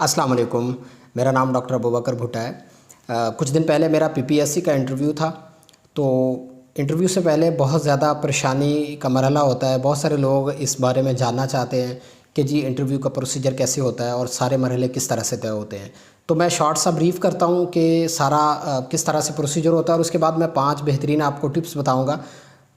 अस्सलाम वालेकुम। मेरा नाम डॉक्टर अबू बकर भुट्टा है। कुछ दिन पहले मेरा पीपीएससी का इंटरव्यू था। तो इंटरव्यू से पहले बहुत ज़्यादा परेशानी का मरहला होता है। बहुत सारे लोग इस बारे में जानना चाहते हैं कि जी इंटरव्यू का प्रोसीजर कैसे होता है और सारे मरहले किस तरह से तय होते हैं। तो मैं शॉर्ट सा ब्रीफ़ करता हूँ कि सारा किस तरह से प्रोसीजर होता है और उसके बाद मैं 5 बेहतरीन आपको टिप्स बताऊँगा।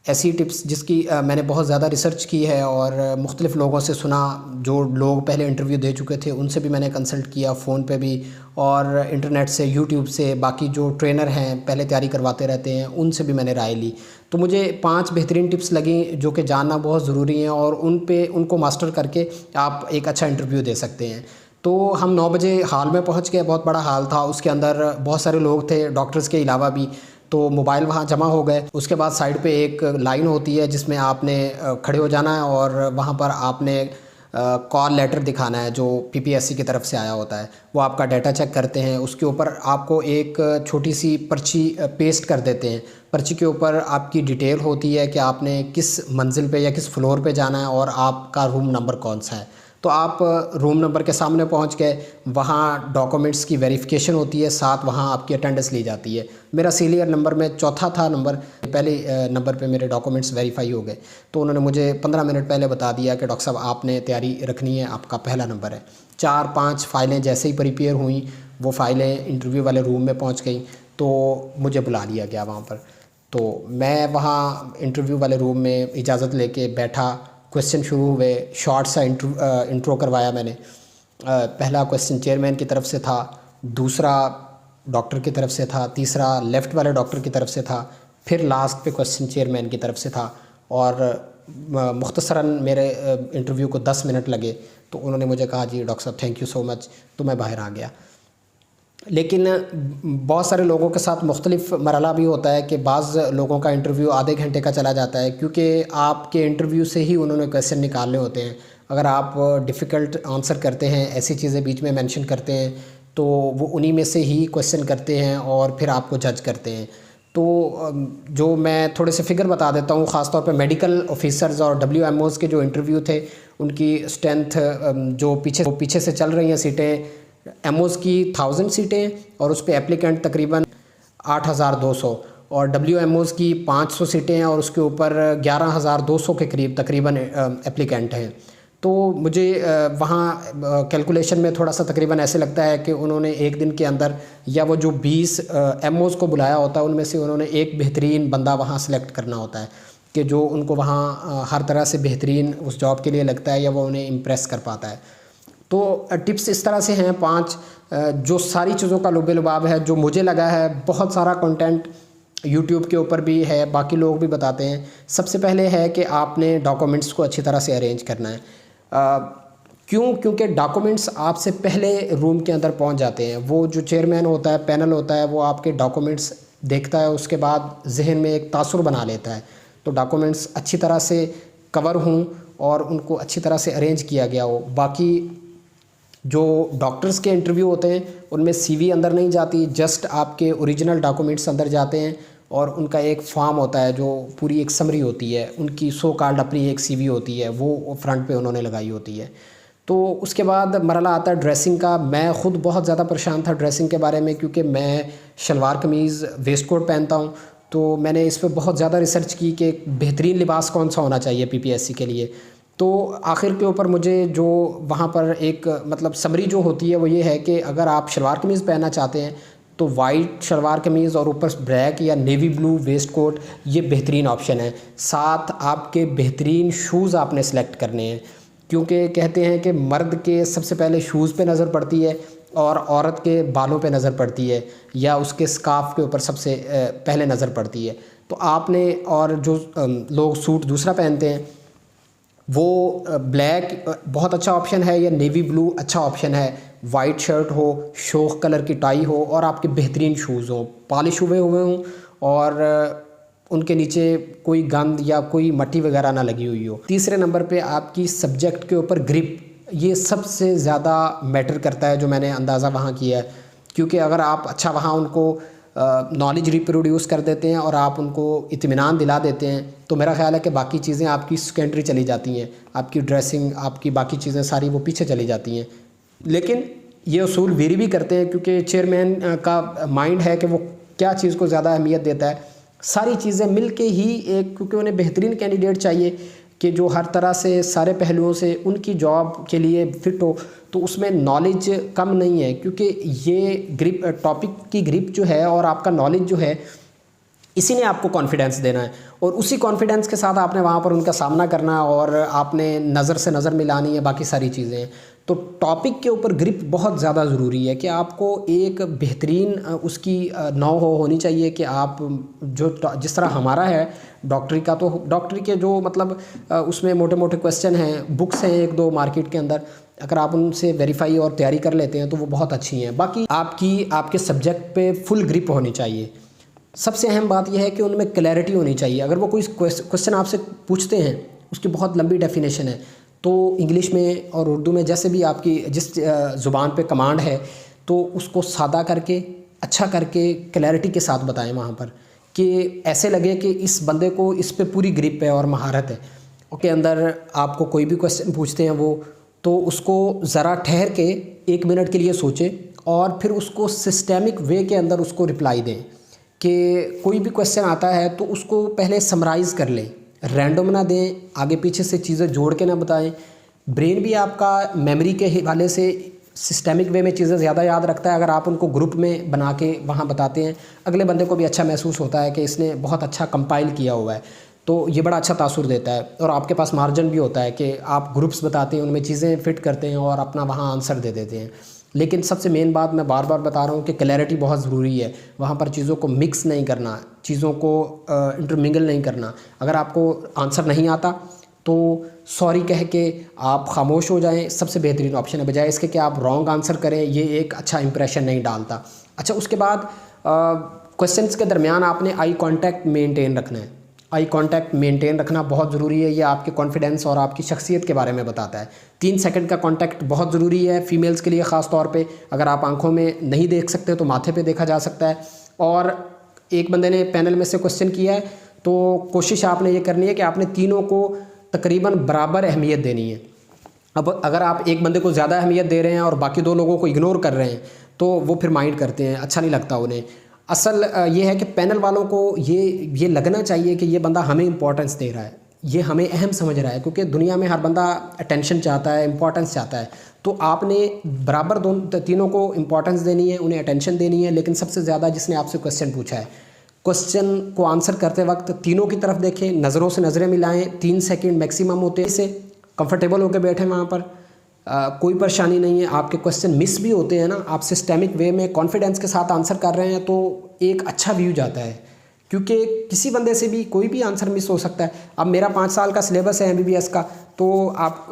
ऐसी टिप्स जिसकी मैंने बहुत ज़्यादा रिसर्च की है और मुख्तलिफ़ लोगों से सुना। जो लोग पहले इंटरव्यू दे चुके थे उनसे भी मैंने कंसल्ट किया, फ़ोन पे भी और इंटरनेट से, यूट्यूब से। बाकी जो ट्रेनर हैं पहले तैयारी करवाते रहते हैं उनसे भी मैंने राय ली। तो मुझे 5 बेहतरीन टिप्स लगी जो कि जानना बहुत ज़रूरी हैं और उनको मास्टर करके आप एक अच्छा इंटरव्यू दे सकते हैं। तो हम 9 बजे हॉल में पहुंच गए। बहुत बड़ा हॉल था, उसके अंदर बहुत सारे लोग थे डॉक्टर्स के अलावा भी। तो मोबाइल वहाँ जमा हो गए। उसके बाद साइड पे एक लाइन होती है जिसमें आपने खड़े हो जाना है और वहाँ पर आपने कॉल लेटर दिखाना है जो पीपीएससी की तरफ से आया होता है। वो आपका डाटा चेक करते हैं। उसके ऊपर आपको एक छोटी सी पर्ची पेस्ट कर देते हैं। पर्ची के ऊपर आपकी डिटेल होती है कि आपने किस मंजिल पे या किस फ्लोर पे जाना है और आपका रूम नंबर कौन सा है। तो आप रूम नंबर के सामने पहुंच गए। वहाँ डॉक्यूमेंट्स की वेरिफिकेशन होती है, साथ वहाँ आपकी अटेंडेंस ली जाती है। मेरा सीरियल नंबर में चौथा था नंबर। पहले नंबर पे मेरे डॉक्यूमेंट्स वेरीफाई हो गए। तो उन्होंने मुझे 15 मिनट पहले बता दिया कि डॉक्टर साहब आपने तैयारी रखनी है, आपका पहला नंबर है। 4-5 फ़ाइलें जैसे ही प्रिपेयर हुई, वो फ़ाइलें इंटरव्यू वाले रूम में पहुँच गई। तो मुझे बुला लिया गया वहाँ पर। तो मैं वहाँ इंटरव्यू वाले रूम में इजाज़त लेके बैठा। क्वेश्चन शुरू हुए। शॉर्ट सा इंट्रो करवाया मैंने। पहला क्वेश्चन चेयरमैन की तरफ से था, दूसरा डॉक्टर की तरफ से था, तीसरा लेफ़्ट वाले डॉक्टर की तरफ से था, फिर लास्ट पे क्वेश्चन चेयरमैन की तरफ से था। और मुख्तसरन मेरे इंटरव्यू को 10 मिनट लगे। तो उन्होंने मुझे कहा जी डॉक्टर साहब थैंक यू सो मच। तो मैं बाहर आ गया। लेकिन बहुत सारे लोगों के साथ मुख्तलिफ़ मरहला भी होता है कि बाज़ लोगों का इंटरव्यू आधे घंटे का चला जाता है, क्योंकि आपके इंटरव्यू से ही उन्होंने क्वेश्चन निकालने होते हैं। अगर आप डिफ़िकल्ट आंसर करते हैं, ऐसी चीज़ें बीच में मेंशन करते हैं, तो वो उन्हीं में से ही क्वेश्चन करते हैं और फिर आपको जज करते हैं। तो जो मैं थोड़े से फ़िगर बता देता हूँ। ख़ास तौर पे मेडिकल ऑफिसर्स और डब्ल्यूएमओज़ के जो इंटरव्यू थे, उनकी स्ट्रेंथ जो पीछे से चल रही हैं सीटें, एमओज़ की 1000 सीटें और उस पे एप्लीकेंट तकरीबन 8200, और डब्ल्यूएमओज़ की 500 सीटें हैं और उसके ऊपर 11200 के करीब तकरीबन एप्लीकेंट हैं। तो मुझे वहाँ कैलकुलेशन में थोड़ा सा तकरीबन ऐसे लगता है कि उन्होंने एक दिन के अंदर, या वो जो 20 एमओज़ को बुलाया होता है उनमें से उन्होंने एक बेहतरीन बंदा वहाँ सेलेक्ट करना होता है कि जो उनको वहाँ हर तरह से बेहतरीन उस जॉब के लिए लगता है या वो उन्हें इम्प्रेस कर पाता है। तो टिप्स इस तरह से हैं 5, जो सारी चीज़ों का लुब-ए-लुबाब है। जो मुझे लगा है, बहुत सारा कंटेंट यूट्यूब के ऊपर भी है, बाकी लोग भी बताते हैं। सबसे पहले है कि आपने डॉक्यूमेंट्स को अच्छी तरह से अरेंज करना है। क्योंकि डॉक्यूमेंट्स आपसे पहले रूम के अंदर पहुंच जाते हैं। वो जो चेयरमैन होता है, पैनल होता है, वो आपके डॉक्यूमेंट्स देखता है, उसके बाद जहन में एक तासुर बना लेता है। तो डॉक्यूमेंट्स अच्छी तरह से कवर हों और उनको अच्छी तरह से अरेंज किया गया हो। बाकी जो डॉक्टर्स के इंटरव्यू होते हैं उनमें सीवी अंदर नहीं जाती, जस्ट आपके ओरिजिनल डॉक्यूमेंट्स अंदर जाते हैं और उनका एक फॉर्म होता है जो पूरी एक समरी होती है। उनकी सो कॉल्ड अपनी एक सीवी होती है, वो फ्रंट पे उन्होंने लगाई होती है। तो उसके बाद मरला आता है ड्रेसिंग का। मैं ख़ुद बहुत ज़्यादा परेशान था ड्रेसिंग के बारे में, क्योंकि मैं शलवार कमीज़ वेस्ट कोट पहनता हूँ। तो मैंने इस पर बहुत ज़्यादा रिसर्च की कि बेहतरीन लिबास कौन सा होना चाहिए पीपीएससी के लिए। तो आखिर के ऊपर मुझे जो वहाँ पर एक मतलब समरी जो होती है वो ये है कि अगर आप शलवार कमीज़ पहनना चाहते हैं तो वाइट शलवार कमीज़ और ऊपर ब्लैक या नेवी ब्लू वेस्ट कोट, ये बेहतरीन ऑप्शन है। साथ आपके बेहतरीन शूज़ आपने सेलेक्ट करने हैं, क्योंकि कहते हैं कि मर्द के सबसे पहले शूज़ पे नज़र पड़ती है और औरत के बालों पे नज़र पड़ती है, या उसके स्कार्फ के ऊपर सबसे पहले नज़र पड़ती है। तो आपने, और जो लोग सूट दूसरा पहनते हैं वो ब्लैक बहुत अच्छा ऑप्शन है, या नेवी ब्लू अच्छा ऑप्शन है। वाइट शर्ट हो, शोख कलर की टाई हो और आपके बेहतरीन शूज़ हों, पॉलिश हुए हों और उनके नीचे कोई गंद या कोई मट्टी वगैरह ना लगी हुई हो। तीसरे नंबर पे आपकी सब्जेक्ट के ऊपर ग्रिप, ये सबसे ज़्यादा मैटर करता है, जो मैंने अंदाज़ा वहाँ किया है। क्योंकि अगर आप अच्छा वहाँ उनको नॉलेज रिप्रोड्यूस कर देते हैं और आप उनको इत्मीनान दिला देते हैं, तो मेरा ख़्याल है कि बाकी चीज़ें आपकी सेकेंडरी चली जाती हैं। आपकी ड्रेसिंग, आपकी बाकी चीज़ें सारी वो पीछे चली जाती हैं। लेकिन ये उसूल वेरी भी करते हैं, क्योंकि चेयरमैन का माइंड है कि वो क्या चीज़ को ज़्यादा अहमियत देता है। सारी चीज़ें मिल के ही एक, क्योंकि उन्हें बेहतरीन कैंडिडेट चाहिए कि जो हर तरह से सारे पहलुओं से उनकी जॉब के लिए फ़िट हो। तो उसमें नॉलेज कम नहीं है, क्योंकि ये ग्रिप, टॉपिक की ग्रिप जो है और आपका नॉलेज जो है, इसी ने आपको कॉन्फिडेंस देना है, और उसी कॉन्फिडेंस के साथ आपने वहाँ पर उनका सामना करना है, और आपने नज़र से नज़र मिलानी है, बाकी सारी चीज़ें। तो टॉपिक के ऊपर ग्रिप बहुत ज़्यादा ज़रूरी है कि आपको एक बेहतरीन उसकी नौ होनी चाहिए कि आप जो जिस तरह हमारा है डॉक्टरी का, तो डॉक्टरी के जो मतलब उसमें मोटे मोटे क्वेश्चन हैं, बुक्स हैं एक दो मार्केट के अंदर, अगर आप उनसे वेरीफाई और तैयारी कर लेते हैं तो वो बहुत अच्छी हैं। बाकी आपके सब्जेक्ट पे फुल ग्रिप होनी चाहिए। सबसे अहम बात यह है कि उनमें क्लैरिटी होनी चाहिए। अगर वो कोई क्वेश्चन आपसे पूछते हैं, उसकी बहुत लंबी डेफिनेशन है, तो इंग्लिश में और उर्दू में जैसे भी आपकी जिस ज़ुबान पे कमांड है, तो उसको सादा करके, अच्छा करके, क्लैरिटी के साथ बताएं वहाँ पर, कि ऐसे लगे कि इस बंदे को इस पे पूरी ग्रिप है और महारत है। उसके अंदर आपको कोई भी क्वेश्चन पूछते हैं वो, तो उसको ज़रा ठहर के 1 मिनट के लिए सोचें और फिर उसको सिस्टेमिक वे के अंदर उसको रिप्लाई दें। कि कोई भी क्वेश्चन आता है तो उसको पहले समराइज़ कर लें, रैंडम ना दें, आगे पीछे से चीज़ें जोड़ के ना बताएं। ब्रेन भी आपका मेमोरी के हवाले से सिस्टेमिक वे में चीज़ें ज़्यादा याद रखता है अगर आप उनको ग्रुप में बना के वहाँ बताते हैं। अगले बंदे को भी अच्छा महसूस होता है कि इसने बहुत अच्छा कंपाइल किया हुआ है, तो ये बड़ा अच्छा तासुर देता है। और आपके पास मार्जिन भी होता है कि आप ग्रुप्स बताते हैं, उनमें चीज़ें फिट करते हैं और अपना वहाँ आंसर दे देते हैं। लेकिन सबसे मेन बात मैं बार बार बता रहा हूँ कि क्लैरिटी बहुत ज़रूरी है। वहाँ पर चीज़ों को मिक्स नहीं करना, चीज़ों को इंटरमिंगल नहीं करना। अगर आपको आंसर नहीं आता तो सॉरी कह के आप खामोश हो जाएं, सबसे बेहतरीन ऑप्शन है, बजाय इसके कि आप रॉन्ग आंसर करें। ये एक अच्छा इंप्रेशन नहीं डालता। अच्छा, उसके बाद क्वेश्चंस के दरमियान आपने आई कांटेक्ट मेंटेन रखना है। आई कांटेक्ट मेंटेन रखना बहुत ज़रूरी है। ये आपके कॉन्फिडेंस और आपकी शख्सियत के बारे में बताता है। 3 सेकंड का कांटेक्ट बहुत ज़रूरी है फीमेल्स के लिए ख़ास तौर पे। अगर आप आंखों में नहीं देख सकते तो माथे पे देखा जा सकता है। और एक बंदे ने पैनल में से क्वेश्चन किया है, तो कोशिश आपने ये करनी है कि आपने तीनों को तकरीबन बराबर अहमियत देनी है। अब अगर आप एक बंदे को ज़्यादा अहमियत दे रहे हैं और बाकी 2 लोगों को इग्नोर कर रहे हैं, तो वो फिर माइंड करते हैं, अच्छा नहीं लगता उन्हें। असल ये है कि पैनल वालों को ये लगना चाहिए कि ये बंदा हमें इम्पोर्टेंस दे रहा है, ये हमें अहम समझ रहा है, क्योंकि दुनिया में हर बंदा अटेंशन चाहता है, इम्पोर्टेंस चाहता है। तो आपने बराबर तीनों को इम्पोर्टेंस देनी है, उन्हें अटेंशन देनी है। लेकिन सबसे ज़्यादा जिसने आपसे क्वेश्चन पूछा है, क्वेश्चन को आंसर करते वक्त तीनों की तरफ देखें, नज़रों से नज़रें मिलाएं, 3 सेकंड मैक्सिमम होते हैं। इसे कंफर्टेबल होकर बैठे वहाँ पर, कोई परेशानी नहीं है। आपके क्वेश्चन मिस भी होते हैं ना, आप सिस्टेमिक वे में कॉन्फिडेंस के साथ आंसर कर रहे हैं, तो एक अच्छा व्यू जाता है, क्योंकि किसी बंदे से भी कोई भी आंसर मिस हो सकता है। अब मेरा 5 साल का सिलेबस है MBBS का, तो आप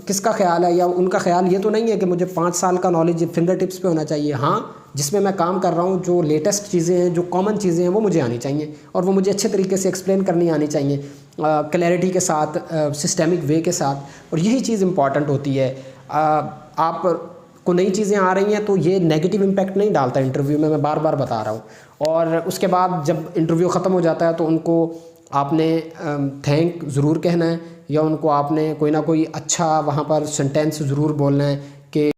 किसका ख्याल है, या उनका ख्याल ये तो नहीं है कि मुझे 5 साल का नॉलेज फिंगर टिप्स पे होना चाहिए। हाँ, जिसमें मैं काम कर रहा हूँ, जो लेटेस्ट चीज़ें हैं, जो कॉमन चीज़ें हैं, वो मुझे आनी चाहिए, और वो मुझे अच्छे तरीके से एक्सप्लेन करनी आनी चाहिए, क्लैरिटी के साथ, सिस्टेमिक वे के साथ। और यही चीज़ इम्पॉर्टेंट होती है। आप को नई चीज़ें आ रही हैं तो ये नेगेटिव इम्पैक्ट नहीं डालता इंटरव्यू में, मैं बार बार बता रहा हूँ। और उसके बाद जब इंटरव्यू ख़त्म हो जाता है तो उनको आपने थैंक ज़रूर कहना है, या उनको आपने कोई ना कोई अच्छा वहाँ पर सेंटेंस ज़रूर बोलना है कि